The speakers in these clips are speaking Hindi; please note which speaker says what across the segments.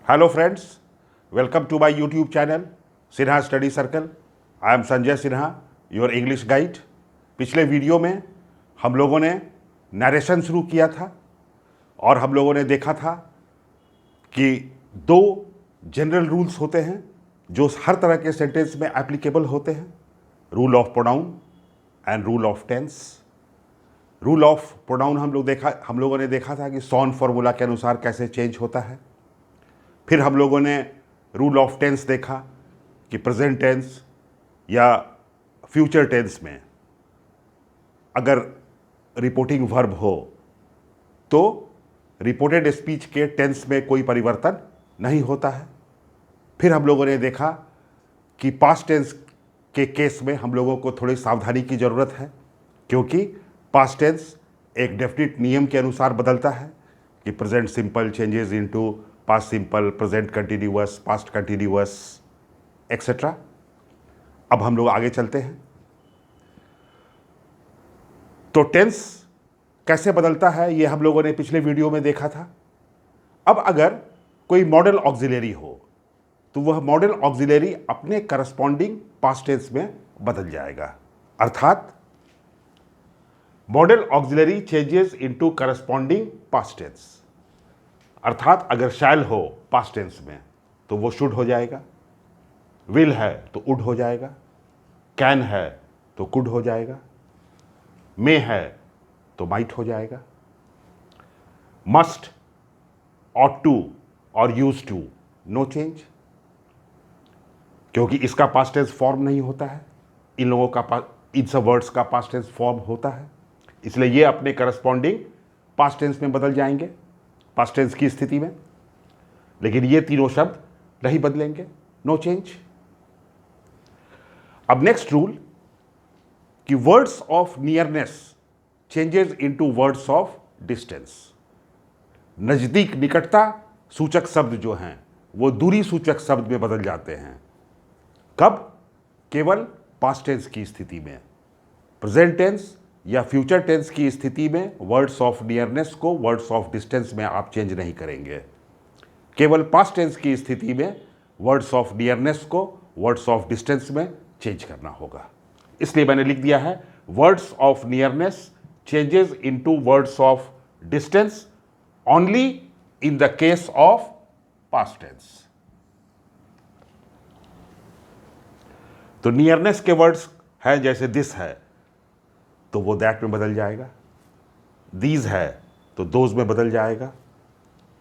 Speaker 1: Hello friends, welcome to my YouTube channel Sinha study circle. I am Sanjay Sinha, your English guide. पिछले वीडियो में हम लोगों ने नरेशन शुरू किया था और हम लोगों ने देखा था कि दो जनरल रूल्स होते हैं जो हर तरह के सेंटेंस में एप्लीकेबल होते हैं, rule of pronoun and rule of tense. Rule of pronoun हम लोगों ने देखा था कि सॉन फॉर्मूला के अनुसार कैसे चेंज होता है। फिर हम लोगों ने रूल ऑफ टेंस देखा कि प्रेजेंट टेंस या फ्यूचर टेंस में अगर रिपोर्टिंग वर्ब हो तो रिपोर्टेड स्पीच के टेंस में कोई परिवर्तन नहीं होता है। फिर हम लोगों ने देखा कि पास्ट टेंस के केस में हम लोगों को थोड़ी सावधानी की ज़रूरत है, क्योंकि पास्ट टेंस एक डेफिनेट नियम के अनुसार बदलता है कि present simple changes into past simple, present continuous, past continuous etcetera. अब हम लोग आगे चलते हैं। तो टेंस कैसे बदलता है ये हम लोगों ने पिछले वीडियो में देखा था। अब अगर कोई मॉडल ऑक्सिलरी हो तो वह मॉडल ऑक्सिलरी अपने करस्पॉन्डिंग पास्ट टेंस में बदल जाएगा, अर्थात modal auxiliary changes into corresponding past tense. अर्थात अगर शैल हो पास्ट टेंस में तो वो शुड हो जाएगा, विल है तो वुड हो जाएगा, कैन है तो कुड हो जाएगा, मे है तो माइट हो जाएगा, मस्ट, ऑट टू और यूज टू नो चेंज, क्योंकि इसका पास्ट टेंस फॉर्म नहीं होता है। इन लोगों का इन सब वर्ड्स का पास्ट टेंस फॉर्म होता है, इसलिए ये अपने करस्पॉन्डिंग पास्ट टेंस में बदल जाएंगे पास्ट टेंस की स्थिति में। लेकिन ये तीनों शब्द नहीं बदलेंगे, नो चेंज। अब नेक्स्ट रूल कि words of nearness changes into words of distance. नजदीक, निकटता सूचक शब्द जो हैं वो दूरी सूचक शब्द में बदल जाते हैं। कब? केवल पास्ट टेंस की स्थिति में। प्रेजेंट टेंस या फ्यूचर टेंस की स्थिति में वर्ड्स ऑफ नियरनेस को वर्ड्स ऑफ डिस्टेंस में आप चेंज नहीं करेंगे। केवल पास्ट टेंस की स्थिति में वर्ड्स ऑफ नियरनेस को वर्ड्स ऑफ डिस्टेंस में चेंज करना होगा। इसलिए मैंने लिख दिया है words of nearness changes into words of distance only in the case of past tense. तो नियरनेस के वर्ड्स हैं, जैसे दिस है तो वो दैट में बदल जाएगा, दीज है तो दोज में बदल जाएगा,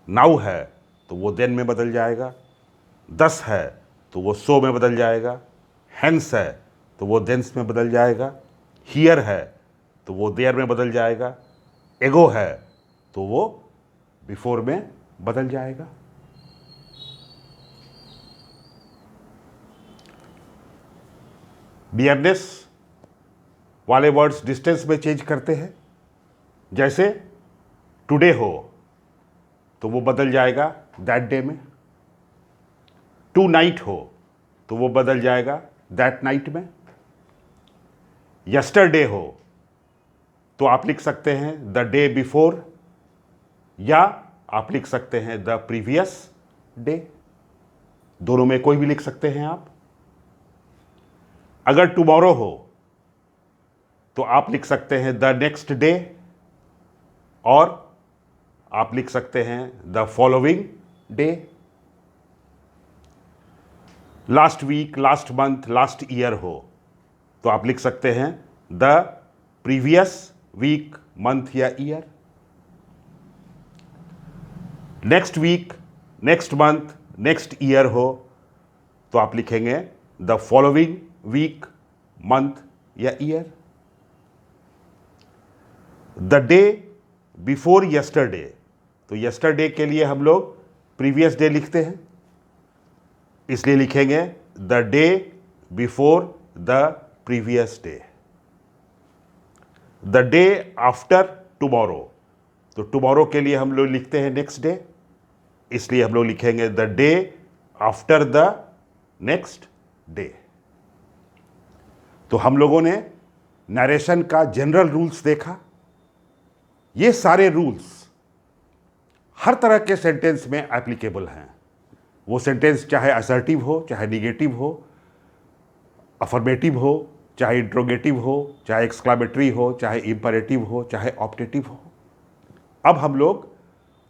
Speaker 1: नाउ है तो वो देन में बदल जाएगा, दस है तो वो सो में बदल जाएगा, हेंस है तो वो देंस में बदल जाएगा, हियर है तो वो देयर में बदल जाएगा, एगो है तो वो बिफोर में बदल जाएगा। नियरनेस वाले वर्ड्स डिस्टेंस में चेंज करते हैं। जैसे टुडे हो तो वो बदल जाएगा दैट डे में, टू नाइट हो तो वो बदल जाएगा दैट नाइट में, यस्टरडे हो तो आप लिख सकते हैं द डे बिफोर, या आप लिख सकते हैं द प्रीवियस डे। दोनों में कोई भी लिख सकते हैं आप। अगर टुमारो हो तो आप लिख सकते हैं द नेक्स्ट डे, और आप लिख सकते हैं the following day. Last week, last month, last year हो तो आप लिख सकते हैं द प्रीवियस वीक, मंथ या year. Next week, next month, next year हो तो आप लिखेंगे द फॉलोइंग वीक, मंथ या year. The day before yesterday, तो यस्टरडे के लिए हम लोग प्रीवियस डे लिखते हैं, इसलिए लिखेंगे the day before the previous day. The day after tomorrow, तो टुमारो के लिए हम लोग लिखते हैं नेक्स्ट डे, इसलिए हम लोग लिखेंगे the day after the next day. तो हम लोगों ने नरेशन का जनरल रूल्स देखा। ये सारे रूल्स हर तरह के सेंटेंस में एप्लीकेबल हैं, वो सेंटेंस चाहे असर्टिव हो, चाहे निगेटिव हो, अफर्मेटिव हो, चाहे इंट्रोगेटिव हो, चाहे एक्सक्लामेटरी हो, चाहे इंपरेटिव हो, चाहे ऑप्टेटिव हो। अब हम लोग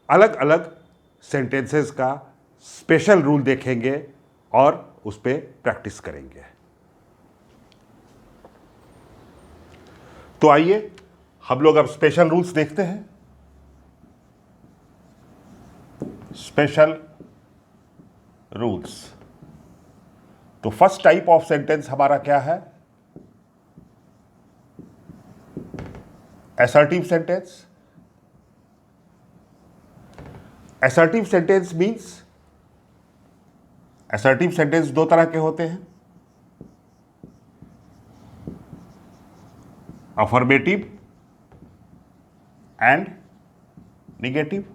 Speaker 1: अलग अलग सेंटेंसेस का स्पेशल रूल देखेंगे और उस पर प्रैक्टिस करेंगे। तो आइए हम लोग अब स्पेशल रूल्स देखते हैं। Special rules. तो फर्स्ट टाइप ऑफ सेंटेंस हमारा क्या है? Assertive sentence. Assertive sentence means, assertive sentence दो तरह के होते हैं, अफर्मेटिव एंड निगेटिव।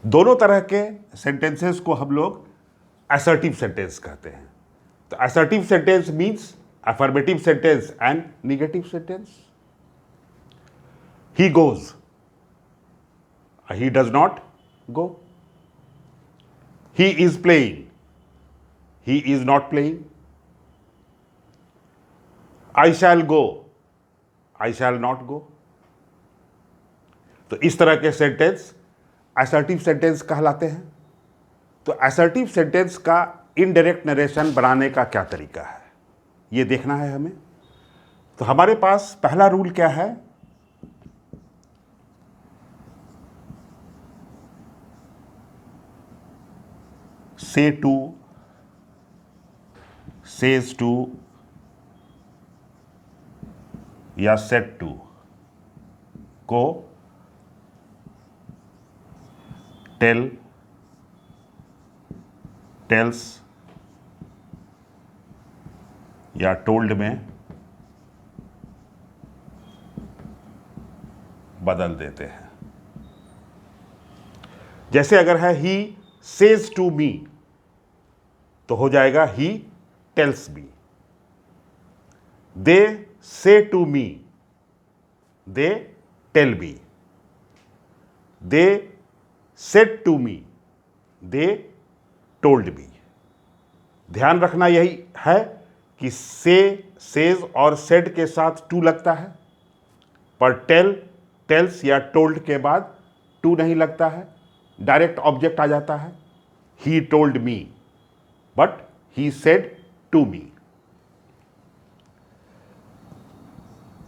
Speaker 1: दोनों तरह के सेंटेंसेस को हम लोग असर्टिव सेंटेंस कहते हैं। तो assertive sentence means affirmative sentence and negative sentence. He goes, he does not go. He is playing, he is not playing. I shall go, I shall not go. तो इस तरह के सेंटेंस असर्टिव सेंटेंस कहलाते हैं। तो असर्टिव सेंटेंस का इनडायरेक्ट नरेशन बनाने का क्या तरीका है, ये देखना है हमें। तो हमारे पास पहला रूल क्या है? से टू, सेज टू या सेट टू को टेल, टेल्स या टोल्ड में बदल देते हैं। जैसे अगर है ही सेज टू मी, तो हो जाएगा ही tells me. They say to me, they tell me. They said to me, they told me. ध्यान रखना यही है कि से, सेज और सेड के साथ टू लगता है, पर टेल, टेल्स या टोल्ड के बाद टू नहीं लगता है, डायरेक्ट ऑब्जेक्ट आ जाता है। He told me but he said to me.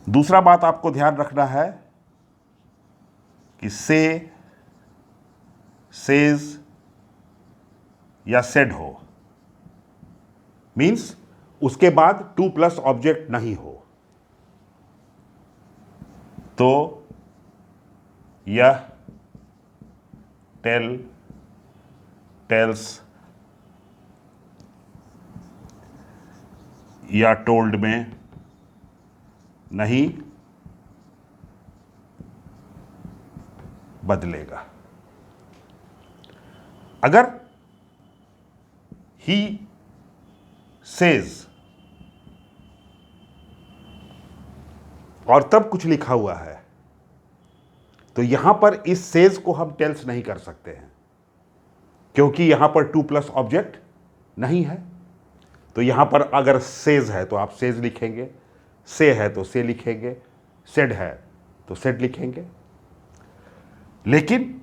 Speaker 1: दूसरा बात आपको ध्यान रखना है कि से, सेज या सेड हो, मीन्स उसके बाद टू प्लस ऑब्जेक्ट नहीं हो। तो यह, टेल, टेल्स या टोल्ड में नहीं बदलेगा। अगर ही सेज और तब कुछ लिखा हुआ है, तो यहां पर इस सेज को हम टेल्स नहीं कर सकते हैं, क्योंकि यहां पर टू प्लस ऑब्जेक्ट नहीं है। तो यहां पर अगर सेज है तो आप सेज लिखेंगे, से है तो से लिखेंगे, सेड है तो सेड लिखेंगे। लेकिन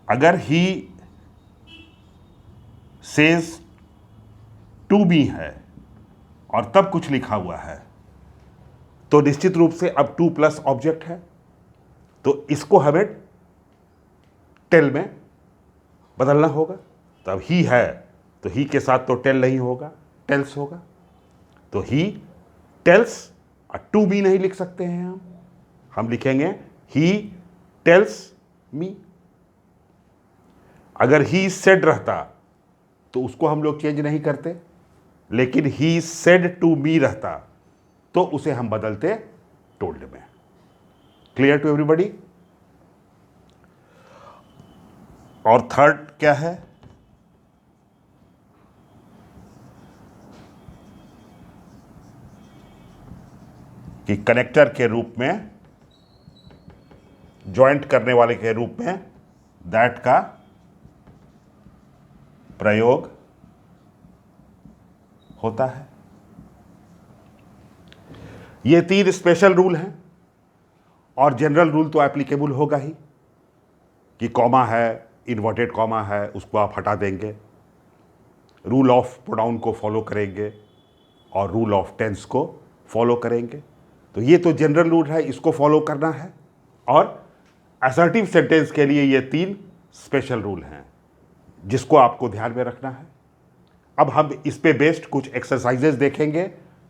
Speaker 1: अगर ही सेज टू बी है और तब कुछ लिखा हुआ है, तो निश्चित रूप से अब टू प्लस ऑब्जेक्ट है, तो इसको हमें टेल में बदलना होगा। तो अब ही है तो ही के साथ तो टेल नहीं होगा, टेल्स होगा। तो ही टेल्स, टू बी नहीं लिख सकते हैं हम लिखेंगे ही टेल्स मी। अगर ही सेड रहता तो उसको हम लोग चेंज नहीं करते, लेकिन ही सेड टू मी रहता तो उसे हम बदलते टोल्ड में। Clear to everybody? और थर्ड क्या है? कि कनेक्टर के रूप में ज्वाइंट करने वाले के रूप में दैट का प्रयोग होता है। ये 3 स्पेशल रूल हैं और जनरल रूल तो एप्लीकेबल होगा ही कि कॉमा है, इन्वर्टेड कॉमा है, उसको आप हटा देंगे, रूल ऑफ प्रोनाउन को फॉलो करेंगे और रूल ऑफ टेंस को फॉलो करेंगे। तो ये तो जनरल रूल है, इसको फॉलो करना है। और असर्टिव सेंटेंस के लिए ये 3 स्पेशल रूल हैं जिसको आपको ध्यान में रखना है। अब हम इस पे बेस्ड कुछ एक्सरसाइजेज देखेंगे,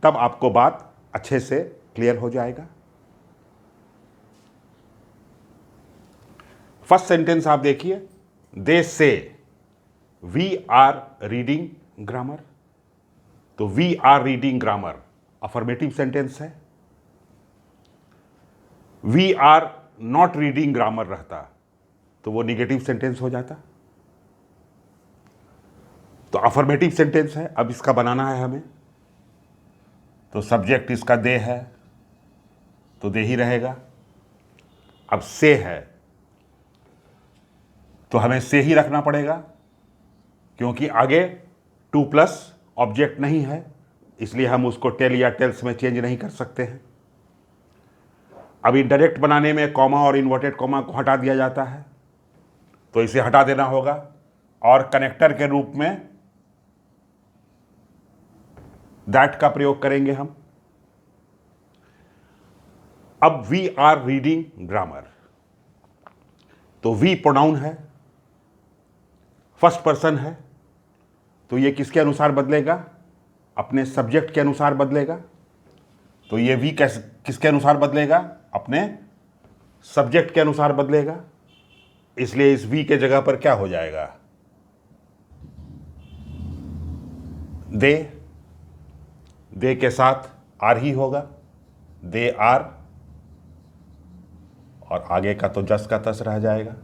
Speaker 1: तब आपको बात अच्छे से क्लियर हो जाएगा। फर्स्ट सेंटेंस आप देखिए, they say we are reading grammar. तो we are reading grammar affirmative sentence है। We are not reading grammar रहता तो वो निगेटिव सेंटेंस हो जाता। तो अफर्मेटिव सेंटेंस है, अब इसका बनाना है हमें। तो सब्जेक्ट इसका दे है तो दे ही रहेगा। अब से है तो हमें से ही रखना पड़ेगा क्योंकि आगे टू प्लस ऑब्जेक्ट नहीं है, इसलिए हम उसको टेल या टेल्स में चेंज नहीं कर सकते हैं। अब इनडायरेक्ट बनाने में कॉमा और इन्वर्टेड कॉमा को हटा दिया जाता है, तो इसे हटा देना होगा और कनेक्टर के रूप में दैट का प्रयोग करेंगे हम। अब वी आर रीडिंग ग्रामर, तो वी प्रोनाउन है, फर्स्ट पर्सन है, तो ये किसके अनुसार बदलेगा? अपने सब्जेक्ट के अनुसार बदलेगा। तो ये वी किसके अनुसार बदलेगा? अपने सब्जेक्ट के अनुसार बदलेगा। इसलिए इस वी के जगह पर क्या हो जाएगा? दे के साथ आर ही होगा, दे आर, और आगे का तो जस का तस रह जाएगा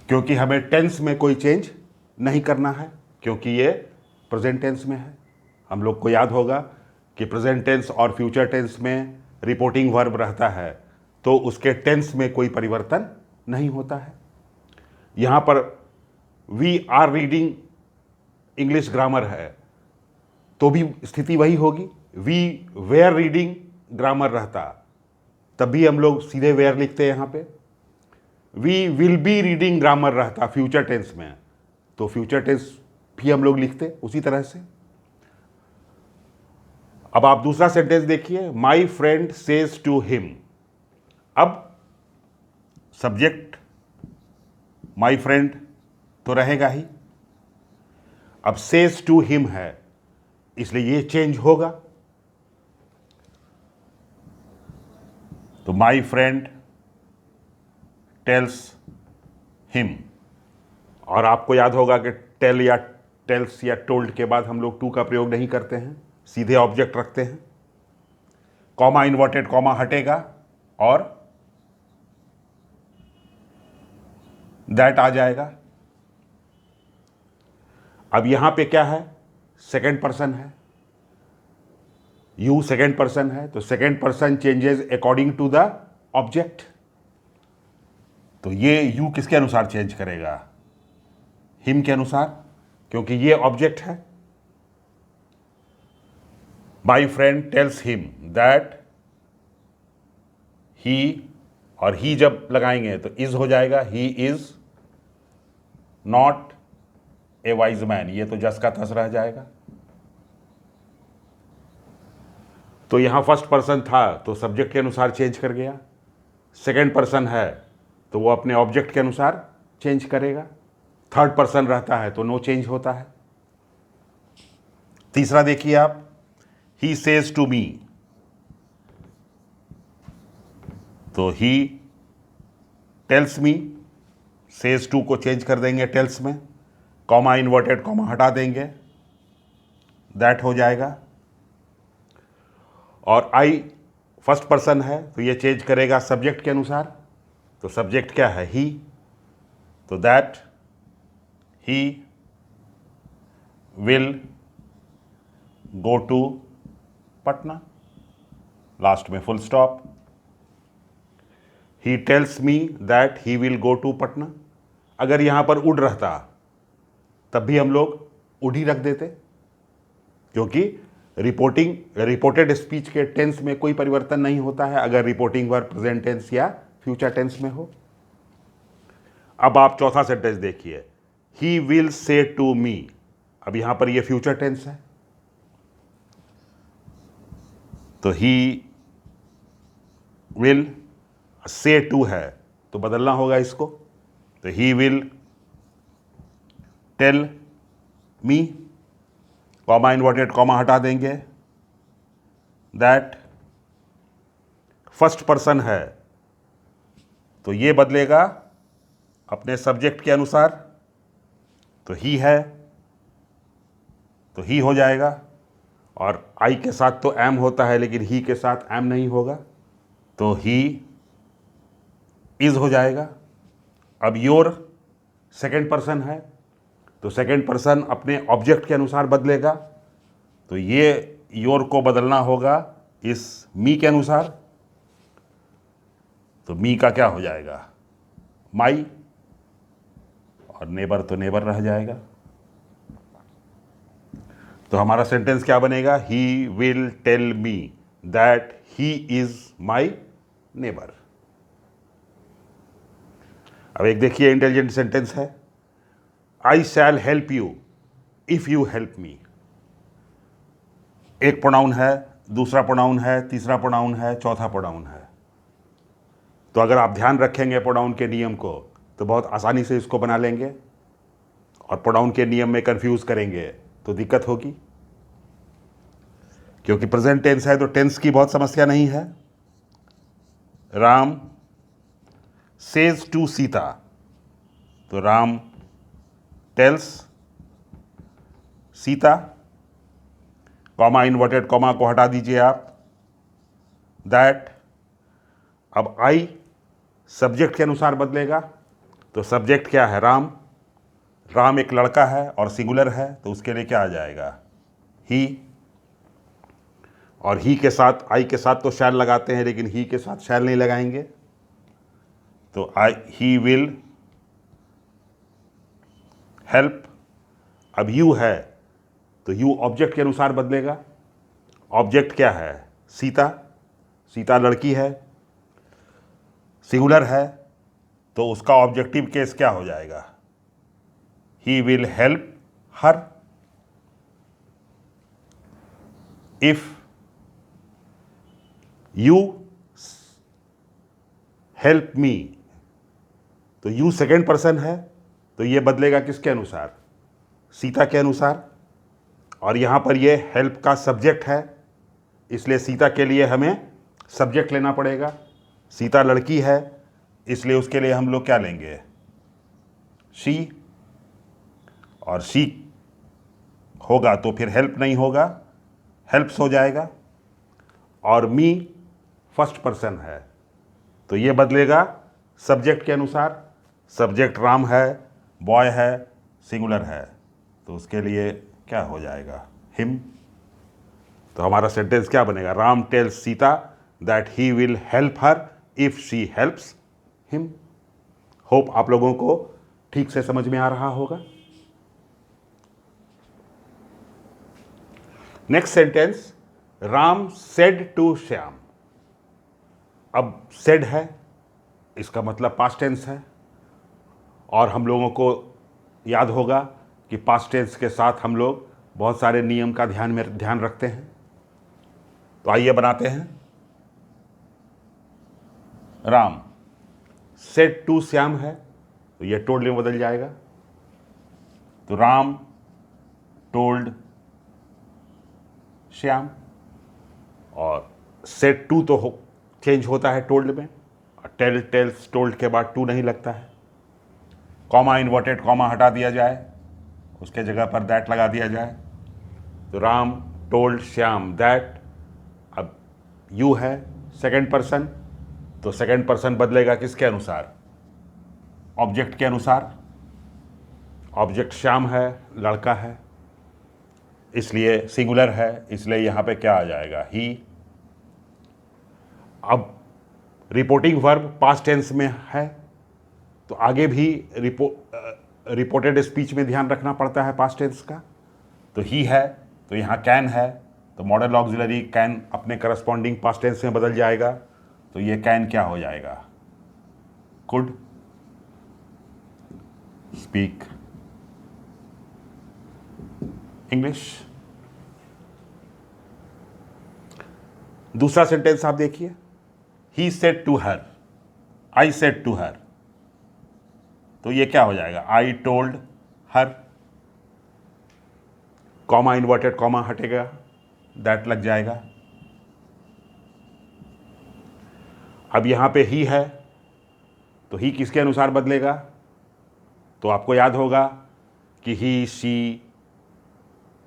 Speaker 1: क्योंकि हमें टेंस में कोई चेंज नहीं करना है क्योंकि ये प्रेजेंट टेंस में है। हम लोग को याद होगा कि प्रेजेंट टेंस और फ्यूचर टेंस में रिपोर्टिंग वर्ब रहता है, तो उसके टेंस में कोई परिवर्तन नहीं होता है। यहाँ पर we are reading English grammar है तो भी स्थिति वही होगी। वी वेयर रीडिंग ग्रामर रहता तब भी हम लोग सीधे वेयर लिखते हैं यहाँ पे। We will be reading grammar रहता फ्यूचर टेंस में, तो फ्यूचर टेंस भी हम लोग लिखते उसी तरह से। अब आप दूसरा सेंटेंस देखिए, my friend says to him. अब सब्जेक्ट माई फ्रेंड तो रहेगा ही, अब सेज टू हिम है इसलिए ये चेंज होगा। तो माई फ्रेंड टेल्स हिम, और आपको याद होगा कि टेल या टेल्स या टोल्ड के बाद हम लोग टू का प्रयोग नहीं करते हैं, सीधे ऑब्जेक्ट रखते हैं। कॉमा इन्वर्टेड कॉमा हटेगा और दैट आ जाएगा। अब यहां पे क्या है? सेकेंड पर्सन है, यू सेकेंड पर्सन है, तो second person changes according to the object. तो ये यू किसके अनुसार चेंज करेगा? हिम के अनुसार, क्योंकि ये ऑब्जेक्ट है। My friend tells him that he, और ही जब लगाएंगे तो इज हो जाएगा, he is not a wise man, ये तो जस का तस रह जाएगा। तो यहां फर्स्ट पर्सन था तो सब्जेक्ट के अनुसार चेंज कर गया, सेकेंड पर्सन है तो वो अपने ऑब्जेक्ट के अनुसार चेंज करेगा, थर्ड पर्सन रहता है तो नो चेंज होता है। तीसरा देखिए आप, ही सेज टू मी, तो he tells me, says to को चेंज कर देंगे टेल्स में, कॉमा इन्वर्टेड कॉमा हटा देंगे, दैट हो जाएगा। और आई फर्स्ट पर्सन है तो ये चेंज करेगा सब्जेक्ट के अनुसार, तो सब्जेक्ट क्या है? ही, तो that he will go to Patna, last में full stop. He tells me that he will go to Patna, अगर यहां पर उड रहता तब भी हम लोग उड ही रख देते, क्योंकि रिपोर्टेड स्पीच के टेंस में कोई परिवर्तन नहीं होता है अगर रिपोर्टिंग वर्ब प्रेजेंट टेंस या फ्यूचर टेंस में हो। अब आप चौथा सेंटेंस देखिए, ही विल से टू मी, अब यहां पर ये फ्यूचर टेंस है, तो ही विल से टू है तो बदलना होगा इसको, तो he will tell me, comma inverted comma हटा देंगे, दैट फर्स्ट पर्सन है तो ये बदलेगा अपने सब्जेक्ट के अनुसार, तो ही है तो ही हो जाएगा, और आई के साथ तो एम होता है लेकिन ही के साथ एम नहीं होगा, तो ही इज हो जाएगा। अब योर सेकेंड पर्सन है तो सेकेंड पर्सन अपने ऑब्जेक्ट के अनुसार बदलेगा, तो ये योर को बदलना होगा इस मी के अनुसार, तो मी का क्या हो जाएगा माई, और नेबर तो नेबर रह जाएगा। तो हमारा सेंटेंस क्या बनेगा, he will tell me that he is my neighbour. अब एक देखिए इंटेलिजेंट सेंटेंस है, I shall help you if you help me. एक प्रोनाउन है, दूसरा प्रोनाउन है, तीसरा प्रोनाउन है, चौथा प्रोनाउन है, तो अगर आप ध्यान रखेंगे प्रोनाउन के नियम को तो बहुत आसानी से इसको बना लेंगे, और प्रोनाउन के नियम में कंफ्यूज करेंगे तो दिक्कत होगी, क्योंकि प्रेजेंट टेंस है तो टेंस की बहुत समस्या नहीं है। राम सेज टू सीता, तो Ram tells Sita, comma inverted comma को हटा दीजिए आप, दैट, अब आई सब्जेक्ट के अनुसार बदलेगा, तो सब्जेक्ट क्या है राम, राम एक लड़का है और सिंगुलर है तो उसके लिए क्या आ जाएगा ही, और ही के साथ आई के साथ तो शैल लगाते हैं लेकिन ही के साथ शैल नहीं लगाएंगे, तो आई ही विल हेल्प। अब यू है तो यू ऑब्जेक्ट के अनुसार बदलेगा, ऑब्जेक्ट क्या है सीता, सीता लड़की है, सिंगुलर है तो उसका ऑब्जेक्टिव केस क्या हो जाएगा, ही will help her. If you help मी, तो यू सेकेंड पर्सन है तो ये बदलेगा किसके अनुसार, सीता के अनुसार, और यहां पर ये हेल्प का सब्जेक्ट है इसलिए सीता के लिए हमें सब्जेक्ट लेना पड़ेगा, सीता लड़की है इसलिए उसके लिए हम लोग क्या लेंगे शी, और शी होगा तो फिर हेल्प नहीं होगा हेल्प्स हो जाएगा, और मी फर्स्ट पर्सन है तो ये बदलेगा सब्जेक्ट के अनुसार, सब्जेक्ट राम है, बॉय है, सिंगुलर है तो उसके लिए क्या हो जाएगा हिम। तो हमारा सेंटेंस क्या बनेगा, Ram tells Sita that he will help her if she helps him. Hope आप लोगों को ठीक से समझ में आ रहा होगा। Next sentence, Ram said to Shyam. अब सेड है इसका मतलब पास्ट टेंस है, और हम लोगों को याद होगा कि पास्ट टेंस के साथ हम लोग बहुत सारे नियम का ध्यान रखते हैं, तो आइए बनाते हैं। राम सेड टू श्याम है तो ये टोल्ड में बदल जाएगा, तो राम टोल्ड श्याम, और सेड टू तो चेंज होता है टोल्ड में, टेल टेल्स टोल्ड के बाद टू नहीं लगता है, कॉमा इन्वर्टेड कॉमा हटा दिया जाए, उसके जगह पर दैट लगा दिया जाए, तो राम टोल्ड श्याम दैट। अब यू है सेकंड पर्सन तो सेकंड पर्सन बदलेगा किसके अनुसार, ऑब्जेक्ट के अनुसार, ऑब्जेक्ट श्याम है लड़का है इसलिए सिंगुलर है इसलिए यहाँ पे क्या आ जाएगा ही, अब रिपोर्टिंग वर्ब पास्ट टेंस में है, तो आगे भी रिपोर्टेड स्पीच में ध्यान रखना पड़ता है पास्ट टेंस का। तो ही है, तो यहाँ कैन है, तो मॉडल ऑक्सिलरी कैन अपने करस्पॉन्डिंग पास्ट टेंस में बदल जाएगा। तो ये कैन क्या हो जाएगा? Could speak English. दूसरा सेंटेंस आप देखिए, he said to her, I said to her, तो ये क्या हो जाएगा? I told her, comma inverted comma हटेगा, दैट लग जाएगा। अब यहां पे ही है, तो ही किसके अनुसार बदलेगा? तो आपको याद होगा कि ही, शी,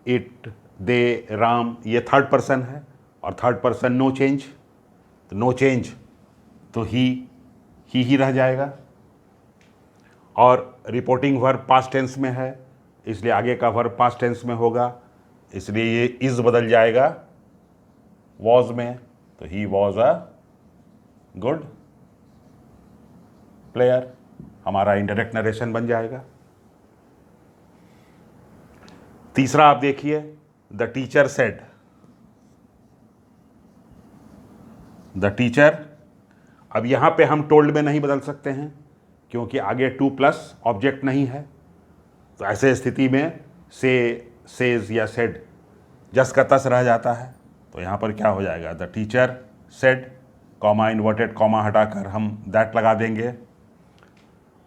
Speaker 1: इट, दे, राम, ये थर्ड पर्सन है, और थर्ड पर्सन नो चेंज, तो नो चेंज, तो ही रह जाएगा। और रिपोर्टिंग वर्ब पास्ट टेंस में है, इसलिए आगे का वर्ब पास्ट टेंस में होगा, इसलिए ये इज बदल जाएगा वॉज में, तो he was a good player, हमारा इनडायरेक्ट नरेशन बन जाएगा। तीसरा आप देखिए, the teacher said, the teacher, अब यहां पे हम टोल्ड में नहीं बदल सकते हैं क्योंकि आगे टू प्लस ऑब्जेक्ट नहीं है, तो ऐसे स्थिति में से, सेज या सेड जस का तस रह जाता है। तो यहाँ पर क्या हो जाएगा? The teacher said, comma inverted comma हटाकर हम दैट लगा देंगे।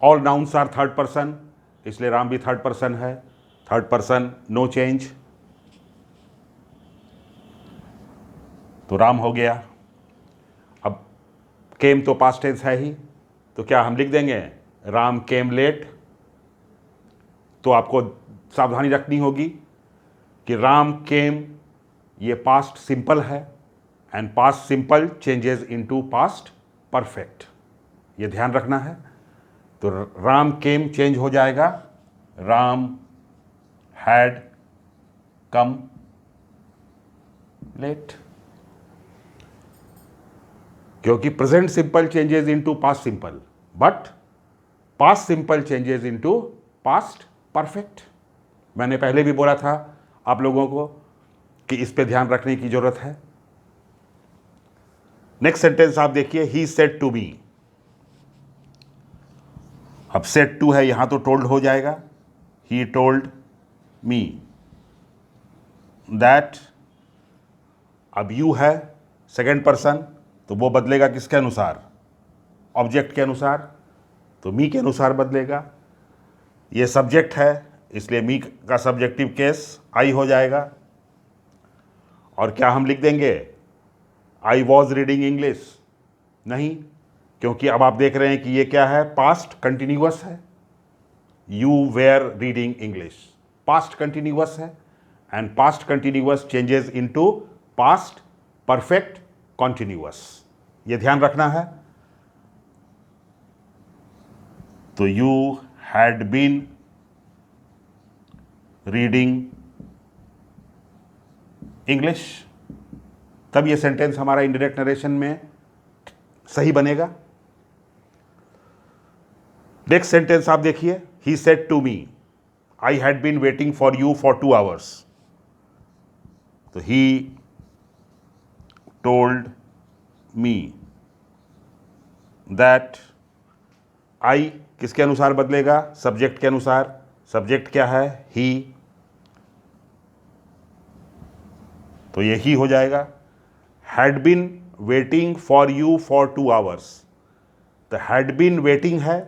Speaker 1: All nouns are third person, इसलिए राम भी थर्ड पर्सन है, थर्ड पर्सन नो चेंज, तो राम हो गया। अब केम तो पास्ट टेंस है ही, तो क्या हम लिख देंगे? Ram came late. तो आपको सावधानी रखनी होगी कि राम केम ये पास्ट सिंपल है, and past simple changes into past perfect, ये ध्यान रखना है। तो राम केम चेंज हो जाएगा, राम हैड कम लेट, क्योंकि present simple changes into past simple, but past simple changes into past perfect. मैंने पहले भी बोला था आप लोगों को कि इस पे ध्यान रखने की जरूरत है। नेक्स्ट सेंटेंस आप देखिए, ही सेड टू मी, अब सेड टू है, यहां तो टोल्ड हो जाएगा, ही टोल्ड मी दैट। अब यू है सेकेंड पर्सन, तो वो बदलेगा किसके अनुसार? ऑब्जेक्ट के अनुसार, तो मी के अनुसार बदलेगा। ये सब्जेक्ट है, इसलिए मी का सब्जेक्टिव केस आई हो जाएगा। और क्या हम लिख देंगे? I was reading English? नहीं, क्योंकि अब आप देख रहे हैं कि ये क्या है? पास्ट कंटिन्यूअस है। You were reading English, past continuous है, and past continuous changes into past perfect continuous, ये ध्यान रखना है। तो you had been reading English, तब ये सेंटेंस हमारा इनडायरेक्ट नरेशन में सही बनेगा। नेक्स्ट सेंटेंस आप देखिए, he said to me, I had been waiting for you for 2 hours, तो ही टोल्ड मी दैट। आई किसके अनुसार बदलेगा? सब्जेक्ट के अनुसार। सब्जेक्ट क्या है? ही, तो ये ही हो जाएगा। Had been waiting for you for 2 hours, तो हैड बीन वेटिंग है,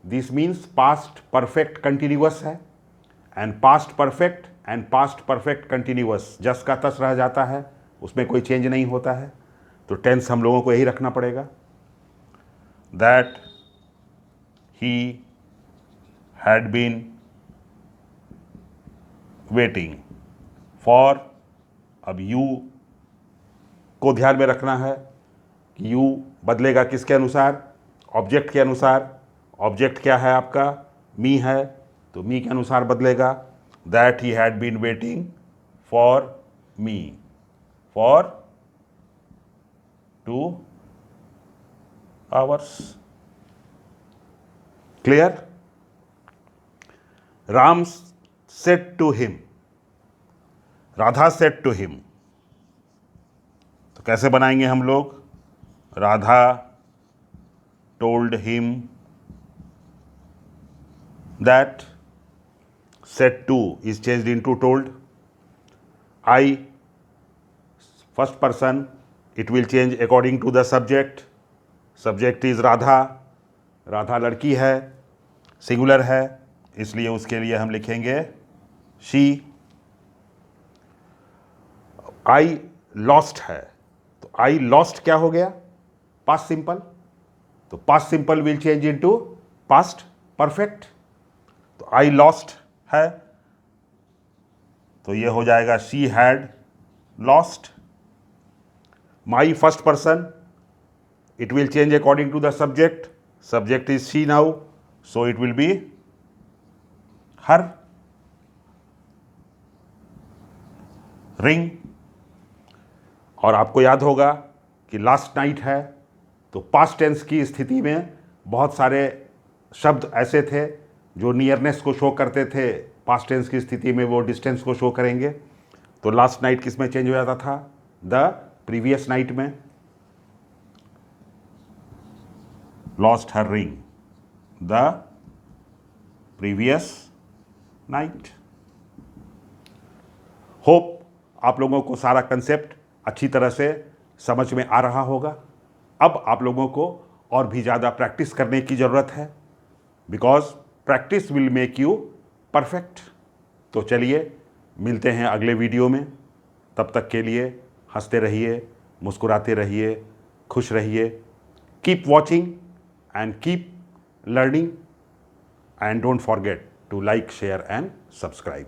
Speaker 1: this means past perfect continuous है, and past perfect and past perfect continuous जस का तस रह जाता है, उसमें कोई चेंज नहीं होता है। तो टेंस हम लोगों को यही रखना पड़ेगा, that he had been waiting for. अब यू को ध्यान में रखना है कि यू बदलेगा किसके अनुसार? ऑब्जेक्ट के अनुसार। ऑब्जेक्ट क्या है आपका? मी है, तो मी के अनुसार बदलेगा, that he had been waiting for me for 2 hours. Clear? Ram said to him. Radha said to him. तो कैसे बनाएंगे हम लोग? Radha told him that. Said to is changed into told. I, first person, it will change according to the subject. Subject is Radha. Radha लड़की है, सिंगुलर है, इसलिए उसके लिए हम लिखेंगे she. I lost है, तो I lost क्या हो गया? Past simple. तो past simple will change into past perfect. तो I lost है, तो ये हो जाएगा she had lost. My first person, it will change according to the subject. Subject is she now, so it will be her. Ring. और आपको याद होगा कि लास्ट नाइट है, तो पास्ट टेंस की स्थिति में बहुत सारे शब्द ऐसे थे जो नियरनेस को शो करते थे. पास्ट टेंस की स्थिति में वो डिस्टेंस को शो करेंगे. तो लास्ट नाइट किस में चेंज हो जाता था? द प्रीवियस नाइट में. Lost her ring the previous night. Hope आप लोगों को सारा कंसेप्ट अच्छी तरह से समझ में आ रहा होगा. अब आप लोगों को और भी ज़्यादा प्रैक्टिस करने की ज़रूरत है, because practice will make you perfect. तो चलिए मिलते हैं अगले वीडियो में. तब तक के लिए हंसते रहिए, मुस्कुराते रहिए, खुश रहिए. Keep watching and keep learning, and don't forget to like, share and subscribe.